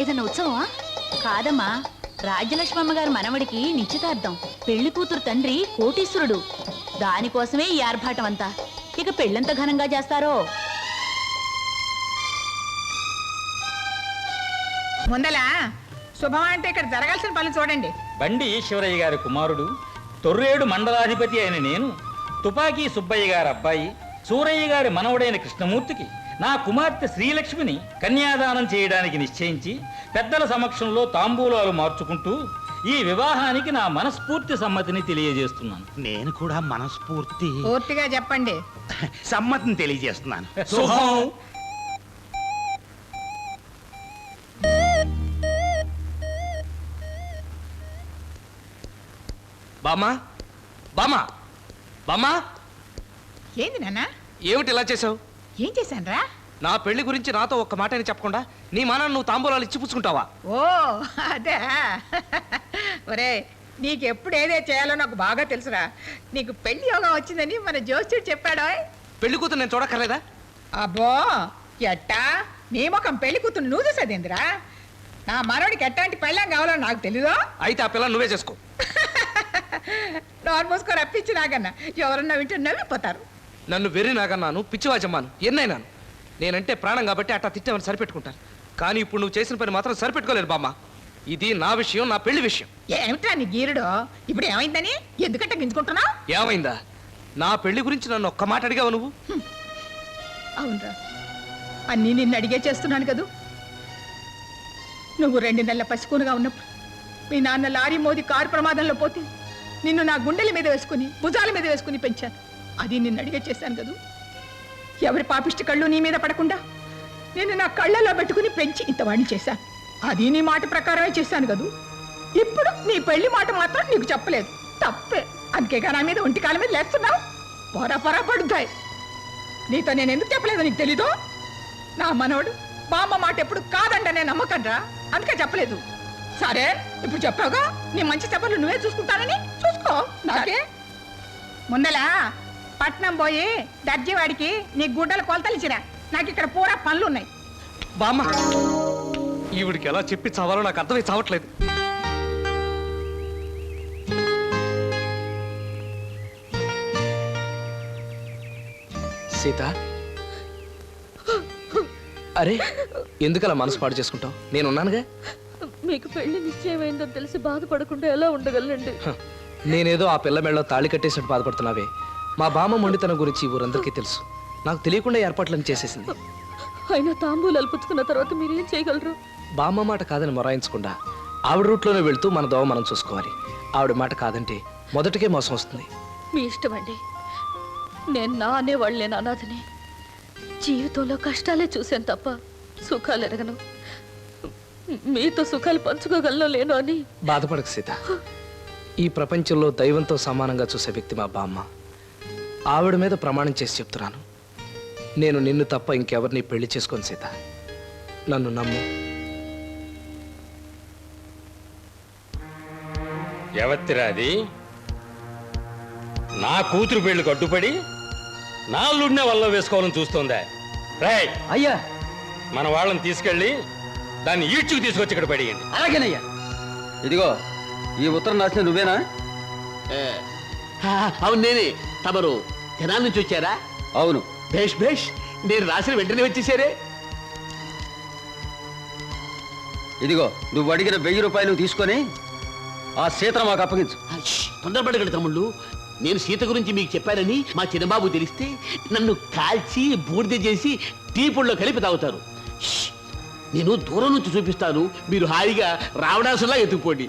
ఏదన్నా ఉత్సవమా? కాదమ్మా, రాజ్యలక్ష్మమ్మ గారి మనవడికి నిశ్చితార్థం. పెళ్లి కూతురు తండ్రి కోటీశ్వరుడు. దానికోసమే ఈ ఆర్భాటం అంతా. ఇక పెళ్ళెంత ఘనంగా చేస్తారో. ముందలా శుభం అంటే ఇక్కడ జరగాల్సిన పనులు చూడండి. బండి ఈశ్వరయ్య గారి కుమారుడు, తొర్రేడు మండలాధిపతి అయిన నేను, తుపాకీ సుబ్బయ్య గారి అబ్బాయి, సూరయ్య గారి మనవడైన కృష్ణమూర్తికి నా కుమార్తె శ్రీలక్ష్మిని కన్యాదానం చేయడానికి నిశ్చయించి పెద్దల సమక్షంలో తాంబూలాలు మార్చుకుంటూ ఈ వివాహానికి నా మనస్ఫూర్తి సమ్మతిని తెలియజేస్తున్నాను. నేను కూడా పూర్తిగా చెప్పండి. సమ్మతిని తెలియజేస్తున్నాను. శుభం. బామ్మా, బామ్మా, బామ్మా, ఏంది నాన్న? ఏమిటి ఇలా చేసావు? ఏం చేశానురా? నా పెళ్లి గురించి నాతో ఒక్క మాట అని చెప్పకుండా నీ మానాన్ని నువ్వు తాంబూలాలు ఇచ్చి పుచ్చుకుంటావా? ఓ అదే. ఒరే, నీకు ఎప్పుడు ఏదే చేయాలో నాకు బాగా తెలుసురా. నీకు పెళ్లి యోగం వచ్చిందని మన జోస్యుడు చెప్పాడో. పెళ్లి కూతురు నేను చూడక్కర్లేదా? అబ్బో ఎట్టా నీ ముఖం పెళ్లి కూతురు నువ్వు చూసేదేందిరా? నా మనవడికి ఎట్టాంటి పెళ్ళం కావాలో నాకు తెలీదో. అయితే ఆ పిల్లని నువ్వే చేసుకో. నోరు మూసుకొని రప్పించి నాకన్నా ఎవరన్నా వింటే నవ్విపోతారు. నన్ను వెర్రి నాగన్నాను, పిచ్చివాజమ్మాను, ఎన్నైనాను. నేనంటే ప్రాణం కాబట్టి అట్టా తిట్టామని సరిపెట్టుకుంటాను. కానీ ఇప్పుడు నువ్వు చేసిన పని మాత్రం సరిపెట్టుకోలేదు బామ్మ. ఇది నా విషయం, నా పెళ్లి విషయం. ఏమిటా నీ గీరుడు? ఇప్పుడు ఏమైందని ఎందుకంటే గింజుకుంటున్నావు? ఏమైందా? నా పెళ్లి గురించి నన్ను ఒక్క మాట అడిగావు నువ్వు? అవునరా, అన్నీ నిన్ను అడిగే చేస్తున్నాను కదూ. నువ్వు 2 నెలల పసికూనుగా ఉన్నప్పుడు మీ నాన్న లారీ మోది కారు ప్రమాదంలో పోతే నిన్ను నా గుండెల మీద వేసుకుని భుజాల మీద వేసుకుని పెంచాను. అది నిన్ను అడిగే చేశాను కదూ. ఎవరి పాపిష్టి కళ్ళు నీ మీద పడకుండా నేను నా కళ్ళలో పెట్టుకుని పెంచి ఇంతవాణ్ణి చేశాను. అది నీ మాట ప్రకారమే చేశాను కదూ. ఇప్పుడు నీ పెళ్లి మాట మాత్రం నీకు చెప్పలేదు. తప్పే. అందుకేగా నా మీద ఒంటికాల మీద లేస్తున్నావు. పొర పడుతాయి. నీతో నేను ఎందుకు చెప్పలేదు నీకు తెలీదు. నా మనవడు బామ్మ మాట ఎప్పుడు కాదంటే నమ్మకండ్రా, అందుకే చెప్పలేదు. సరే, ఇప్పుడు చెప్పావుగా, నీ మంచి చెప్పలు నువ్వే చూసుకుంటానని చూసుకో. నాకే ముందలా పట్నం పోయి దర్జీవాడికి నీ గుడ్డల కొలతలు ఇచ్చిరా. నాకు ఇక్కడ పూరా పనులు ఉన్నాయి. బామ్మ, ఈవిడికి ఎలా చెప్పి చావాలో నాకు అర్థమై చావట్లేదు. సీత, అరే ఎందుకలా మనసు పాడు చేసుకుంటావు? నేనున్నానుగా. మీకు పెళ్లి నిశ్చయమైందని తెలిసి బాధపడకుండా ఎలా ఉండగలనండి? నేనేదో ఆ పిల్ల మెళ్ళలో తాళి కట్టేసినట్టు బాధపడుతున్నావే. మా బామ్మ మొండితనం గురించి ఊరందరికీ తెలుసు. నాకు తెలియకుండా ఏర్పాట్లను చేసేసింది. అయినా తాంబూలాలు పుచ్చుకున్న తర్వాత మీరేం చేయగలరు? బామ్మ మాట కాదని మొరాయించకుండా ఆవిడ రూట్లోనే వెళ్తూ మన దోవ మనం చూసుకోవాలి. ఆవిడ మాట కాదంటే మొదటికే మోసం వస్తుంది. మీ ఇష్టమండి. నేను నా అనేవాళ్ళు లేని అనాథని. జీవితంలో కష్టాలే చూశాను తప్ప సుఖాలు ఎరగను. మీతో సుఖాలు పంచుకోగలను లేను అని బాధపడకు సీత. ఈ ప్రపంచంలో దైవంతో సమానంగా చూసే వ్యక్తి మా బామ్మ. ఆవిడ మీద ప్రమాణం చేసి చెప్తున్నాను, నేను నిన్ను తప్ప ఇంకెవరిని పెళ్లి చేసుకోను సీత. నన్ను నమ్ము. ఎవత్తిరాది? నా కూతురు పెళ్లికి అడ్డుపడి నా అల్లుడినే వల్ల వేసుకోవాలని చూస్తోందా? రేయ్ అయ్యా, మన వాళ్ళని తీసుకెళ్ళి దాన్ని ఈడ్చుకు తీసుకొచ్చి ఇక్కడ పడేయండి. అలాగేనయ్యా. ఇదిగో, ఈ ఉత్తరం రాసిన నువ్వేనా? అవును, నేనే. తమరు జనాల నుంచి వచ్చారా? అవును. భేష్ భేష్, నేను రాసిన వెంటనే వచ్చేసారే. ఇదిగో, నువ్వు అడిగిన 1000 రూపాయలు తీసుకొని ఆ సీతను మాకు అప్పగించు. తొందరపడగలడు తమ్ముళ్ళు. నేను సీత గురించి మీకు చెప్పానని మా చిన్నబాబు తెలిస్తే నన్ను కాల్చి బూడిద చేసి టీ పొడిలో కలిపి తాగుతారు. నేను దూరం నుంచి చూపిస్తాను, మీరు హాయిగా రావణాసులా ఎత్తుకుపోండి.